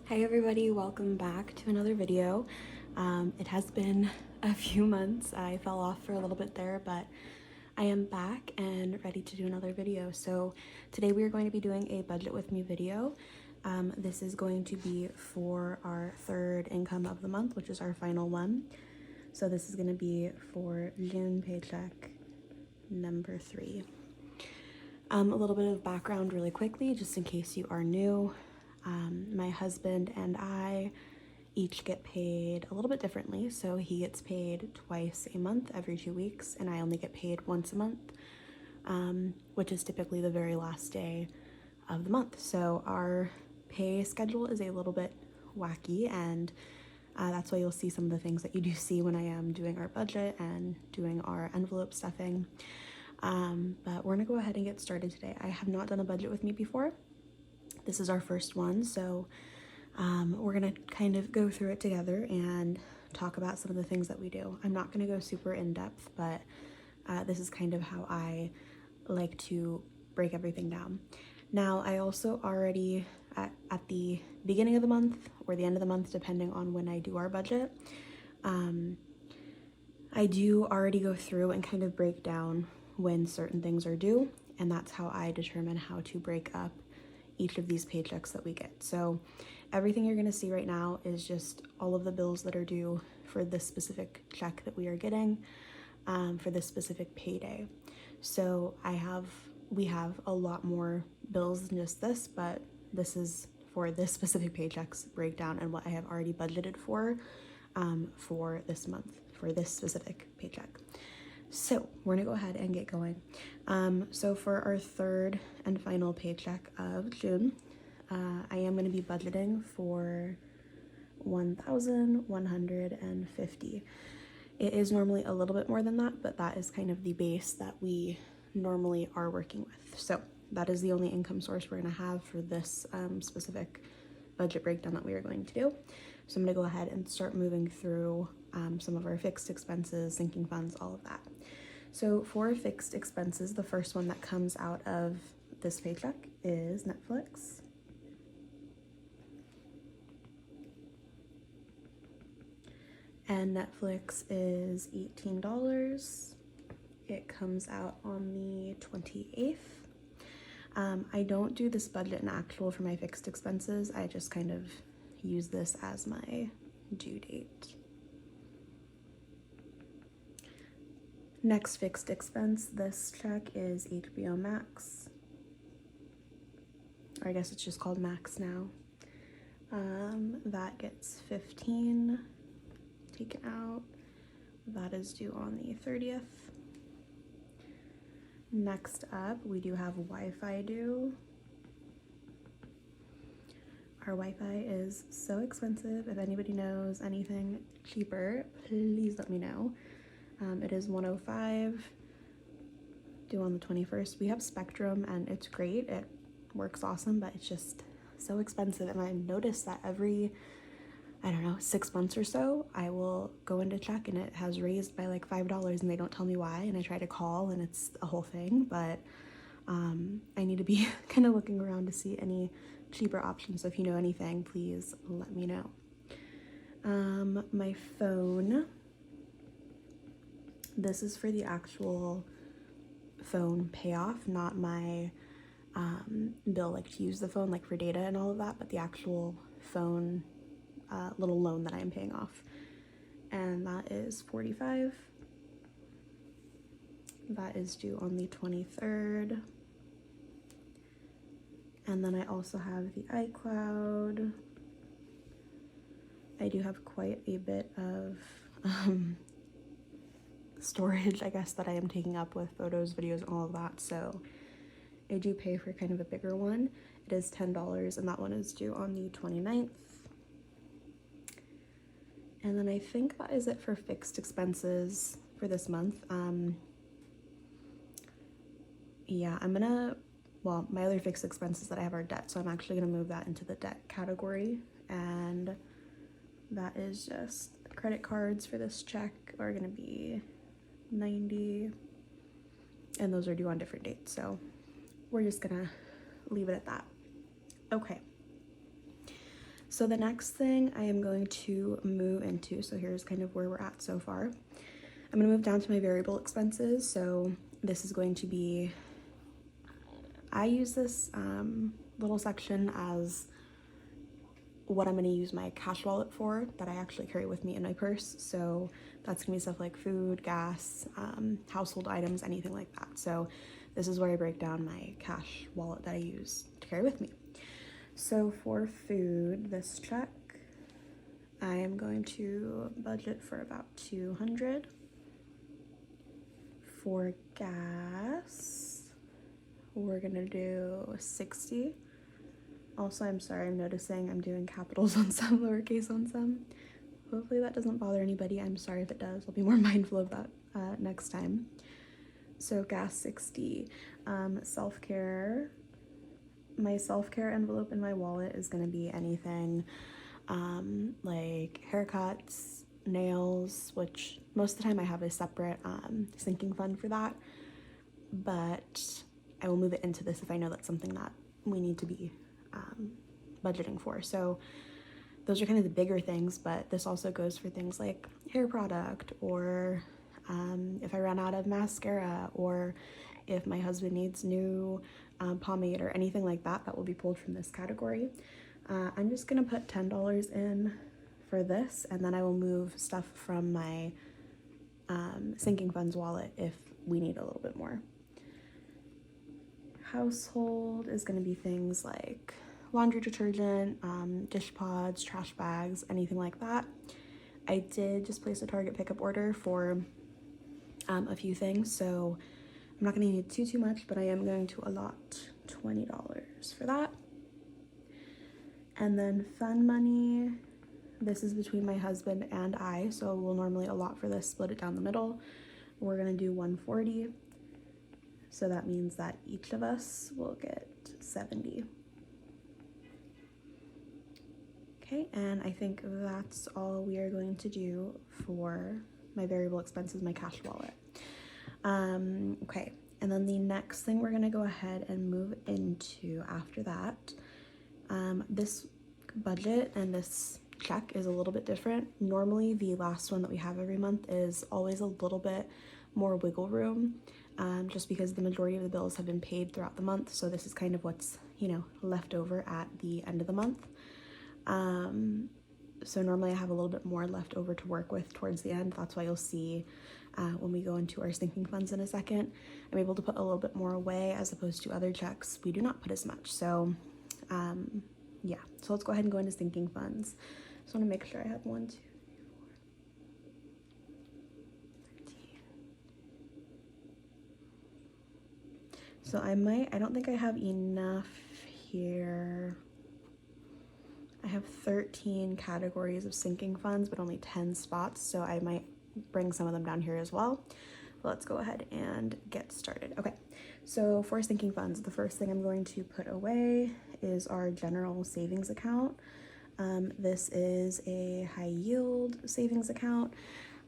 Hi everybody, welcome back to another video. It has been a few months. I fell off for a little bit there, but I am back and ready to do another video. So today we are going to be doing a budget with me video. This is going to be for our third income of the month, which is our final one. So this is going to be for June paycheck number 3. A little bit of background really quickly, just in case you are new. My husband and I each get paid a little bit differently. So he gets paid twice a month, every 2 weeks, and I only get paid once a month, which is typically the very last day of the month. So our pay schedule is a little bit wacky, and that's why you'll see some of the things that you do see when I am doing our budget and doing our envelope stuffing. But we're gonna go ahead and get started today. I have not done a budget with me before. This is our first one, so we're gonna kind of go through it together and talk about some of the things that we do. I'm not gonna go super in depth, but this is kind of how I like to break everything down. Now, I also already, at the beginning of the month or the end of the month, depending on when I do our budget, I do already go through and kind of break down when certain things are due, and that's how I determine how to break up each of these paychecks that we get. So everything you're gonna see right now is just all of the bills that are due for this specific check that we are getting for this specific payday. So we have a lot more bills than just this, but this is for this specific paycheck's breakdown and what I have already budgeted for this month, for this specific paycheck. So we're gonna go ahead and get going. So for our third and final paycheck of June, I am gonna be budgeting for $1,150. It is normally a little bit more than that, but that is kind of the base that we normally are working with. So that is the only income source we're gonna have for this specific budget breakdown that we are going to do. So I'm gonna go ahead and start moving through some of our fixed expenses, sinking funds, all of that. So for fixed expenses, the first one that comes out of this paycheck is Netflix. And Netflix is $18. It comes out on the 28th. I don't do this budget in actual for my fixed expenses. I just kind of use this as my due date. Next fixed expense, this check is HBO Max. Or I guess it's just called Max now. That gets $15 taken out. That is due on the 30th. Next up, we do have Wi-Fi due. Our Wi-Fi is so expensive. If anybody knows anything cheaper, please let me know. It is $105, due on the 21st. We have Spectrum and it's great. It works awesome, but it's just so expensive. And I noticed that every, I don't know, 6 months or so, I will go in to check and it has raised by like $5 and they don't tell me why. And I try to call and it's a whole thing, but I need to be kind of looking around to see any cheaper options. So if you know anything, please let me know. My phone. This is for the actual phone payoff, not my bill like to use the phone like for data and all of that, but the actual phone little loan that I am paying off. And that is $45. That is due on the 23rd. And then I also have the iCloud. I do have quite a bit of storage, I guess, that I am taking up with photos, videos, and all of that. So I do pay for kind of a bigger one. It is $10 and that one is due on the 29th. And then I think that is it for fixed expenses for this month. Yeah, well, my other fixed expenses that I have are debt, so I'm actually gonna move that into the debt category. And that is just credit cards for this check are gonna be $90, and those are due on different dates. So we're just gonna leave it at that. Okay. So the next thing I am going to move into, so here's kind of where we're at so far. I'm gonna move down to my variable expenses. So this is going to be, I use this little section as what I'm gonna use my cash wallet for that I actually carry with me in my purse. So that's gonna be stuff like food, gas, household items, anything like that. So this is where I break down my cash wallet that I use to carry with me. So for food, this check, I am going to budget for about 200. For gas, we're gonna do 60. Also, I'm sorry, I'm noticing I'm doing capitals on some, lowercase on some. Hopefully that doesn't bother anybody. I'm sorry if it does. I'll be more mindful of that next time. So gas 60. Self-care. My self-care envelope in my wallet is going to be anything like haircuts, nails, which most of the time I have a separate sinking fund for that, but I will move it into this if I know that's something that we need to be budgeting for. So those are kind of the bigger things, but this also goes for things like hair product, or if I run out of mascara, or if my husband needs new pomade or anything like that, that will be pulled from this category. I'm just gonna put $10 in for this, and then I will move stuff from my sinking funds wallet if we need a little bit more. Household is gonna be things like laundry detergent, dish pods, trash bags, anything like that. I did just place a Target pickup order for a few things, so I'm not going to need too much, but I am going to allot $20 for that. And then fun money, this is between my husband and I, so we'll normally allot for this, split it down the middle. We're going to do 140, so that means that each of us will get 70. Okay, and I think that's all we are going to do for my variable expenses, my cash wallet. Okay, and then the next thing we're gonna go ahead and move into after that, this budget and this check is a little bit different. Normally the last one that we have every month is always a little bit more wiggle room, just because the majority of the bills have been paid throughout the month. So this is kind of what's, you know, left over at the end of the month. So normally I have a little bit more left over to work with towards the end. That's why you'll see when we go into our sinking funds in a second, I'm able to put a little bit more away as opposed to other checks. We do not put as much. So yeah, so let's go ahead and go into sinking funds. Just want to make sure I have 1, 2, 3, 4, 13. So I don't think I have enough here. I have 13 categories of sinking funds, but only 10 spots, so I might bring some of them down here as well. But let's go ahead and get started. Okay, so for sinking funds, the first thing I'm going to put away is our general savings account. This is a high yield savings account.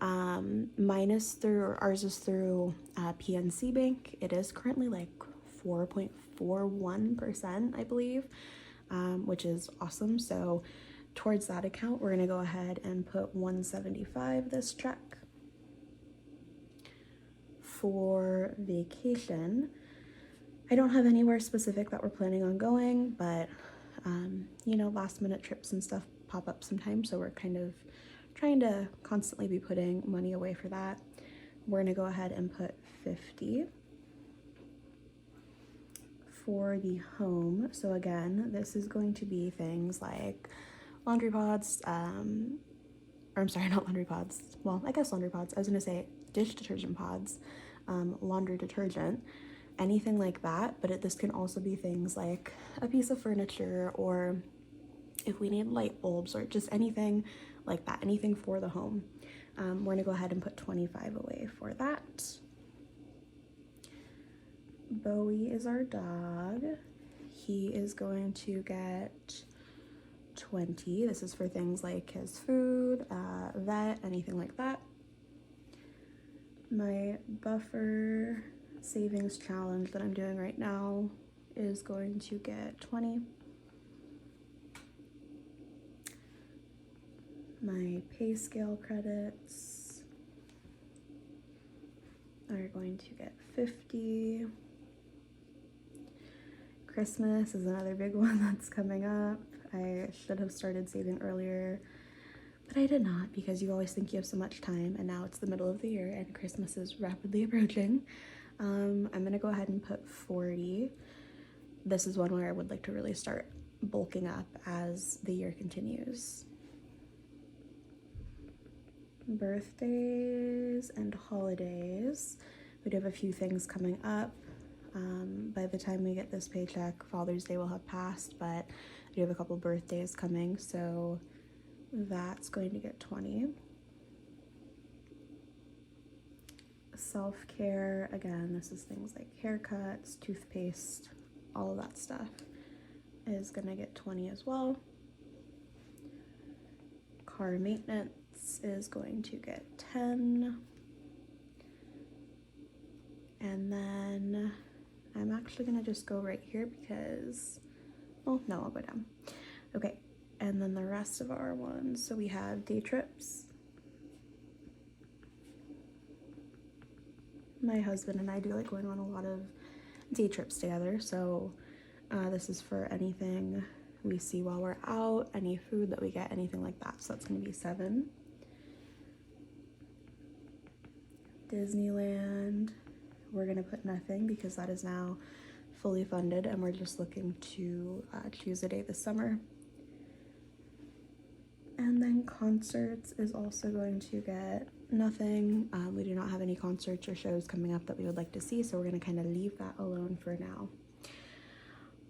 Ours is through PNC Bank. It is currently like 4.41%, I believe. Which is awesome. So towards that account, we're gonna go ahead and put 175 this check. For vacation, I don't have anywhere specific that we're planning on going, but you know, last minute trips and stuff pop up sometimes, so we're kind of trying to constantly be putting money away for that. We're gonna go ahead and put 50. For the home, so again, this is going to be things like laundry pods, or I'm sorry, not laundry pods, well, I guess laundry pods, I was gonna say dish detergent pods, laundry detergent, anything like that, but this can also be things like a piece of furniture, or if we need light bulbs, or just anything like that, anything for the home. We're gonna go ahead and put 25 away for that. Bowie is our dog. He is going to get 20. This is for things like his food, vet, anything like that. My buffer savings challenge that I'm doing right now is going to get 20. My pay scale credits are going to get 50. Christmas is another big one that's coming up. I should have started saving earlier, but I did not, because you always think you have so much time, and now it's the middle of the year and Christmas is rapidly approaching. I'm gonna go ahead and put 40. This is one where I would like to really start bulking up as the year continues. Birthdays and holidays. We do have a few things coming up. By the time we get this paycheck, Father's Day will have passed, but I do have a couple birthdays coming, so that's going to get 20. Self-care, again, this is things like haircuts, toothpaste, all of that stuff is gonna get 20 as well. Car maintenance is going to get 10. And then I'm actually gonna just go right here because, well, no, I'll go down. Okay, and then the rest of our ones. So we have day trips. My husband and I do like going on a lot of day trips together, so this is for anything we see while we're out, any food that we get, anything like that. So that's gonna be 7. Disneyland, we're gonna put nothing because that is now fully funded and we're just looking to choose a day this summer. And then concerts is also going to get nothing. We do not have any concerts or shows coming up that we would like to see, so we're gonna kind of leave that alone for now.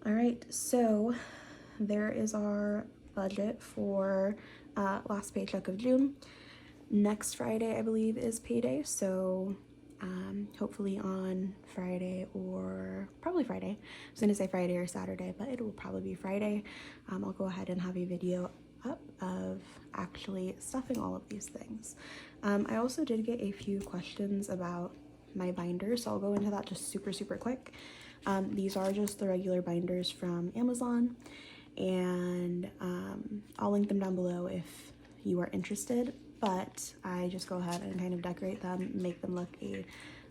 All right, so there is our budget for last paycheck of June. Next Friday, I believe, is payday, so hopefully on Friday, or probably Friday. I was gonna say Friday or Saturday, but it will probably be Friday. I'll go ahead and have a video up of actually stuffing all of these things. I also did get a few questions about my binders, so I'll go into that just super quick. These are just the regular binders from Amazon, and I'll link them down below if you are interested, but I just go ahead and kind of decorate them, make them look a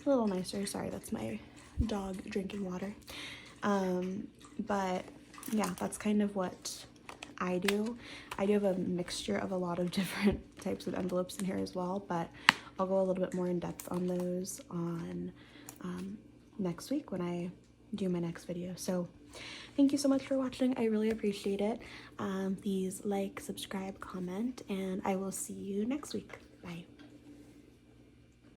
little nicer. Sorry, that's my dog drinking water. But yeah, that's kind of what I do. I do have a mixture of a lot of different types of envelopes in here as well, but I'll go a little bit more in depth on those on next week when I do my next video. So thank you so much for watching. I really appreciate it. Please like, subscribe, comment, and I will see you next week. Bye.